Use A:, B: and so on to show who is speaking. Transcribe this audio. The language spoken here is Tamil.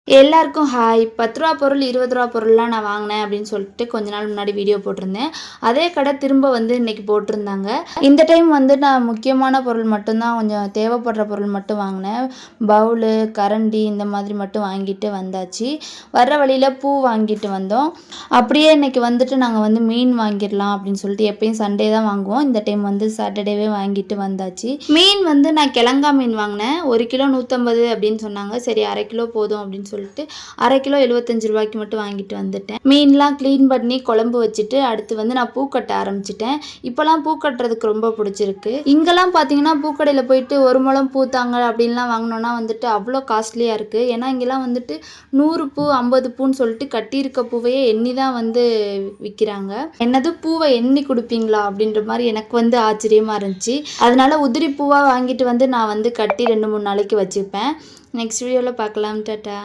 A: எல்லாருக்கும் ஹாய். 10 ரூபா பொருள் 20 ரூபா பொருள்லாம் நான் வாங்கினேன் அப்படின்னு சொல்லிட்டு கொஞ்ச நாள் முன்னாடி வீடியோ போட்டிருந்தேன். அதே கடை திரும்ப வந்து இன்னைக்கு போட்டிருந்தாங்க. இந்த டைம் வந்து நான் முக்கியமான பொருள் மட்டும்தான், கொஞ்சம் தேவைப்படுற பொருள் மட்டும் வாங்கினேன். பவுலு, கரண்டி இந்த மாதிரி மட்டும் வாங்கிட்டு வந்தாச்சு. வர்ற வழியில் பூ வாங்கிட்டு வந்தோம். அப்படியே இன்னைக்கு வந்துட்டு நாங்கள் வந்து மீன் வாங்கிடலாம் அப்படின்னு சொல்லிட்டு, எப்பயும் சண்டே தான் வாங்குவோம், இந்த டைம் வந்து சாட்டர்டேவே வாங்கிட்டு வந்தாச்சு. மீன் வந்து நான் கிழங்கா மீன் வாங்கினேன். 1 கிலோ 150 அப்படின்னு சொன்னாங்க. சரி, அரை கிலோ போதும் அப்படின்னு சொல்லிட்டு அரை கிலோ 75 ரூபாய்க்கு மட்டும் வாங்கிட்டு வந்துட்டேன். மீன்லாம் க்ளீன் பண்ணி குழம்பு வச்சுட்டு அடுத்து வந்து நான் பூ கட்ட ஆரம்பிச்சிட்டேன். இப்போலாம் பூ கட்டுறதுக்கு ரொம்ப பிடிச்சிருக்கு. இங்கெல்லாம் பார்த்தீங்கன்னா பூக்கடையில் போயிட்டு 1 முழம் பூ தாங்க அப்படின்லாம் வாங்கினோன்னா வந்துட்டு அவ்வளோ காஸ்ட்லியாக இருக்குது. ஏன்னா இங்கெல்லாம் வந்துட்டு 100 பூ 50 பூன்னு சொல்லிட்டு கட்டியிருக்க பூவையே எண்ணி தான் வந்து விற்கிறாங்க. என்னது பூவை எண்ணி கொடுப்பீங்களா அப்படின்ற மாதிரி எனக்கு வந்து ஆச்சரியமாக இருந்துச்சு. அதனால உதிரி பூவாக வாங்கிட்டு வந்து நான் வந்து கட்டி 2-3 நாளைக்கு வச்சுப்பேன். நெக்ஸ்ட் வீடியோவில் பார்க்கலாம். டாட்டா.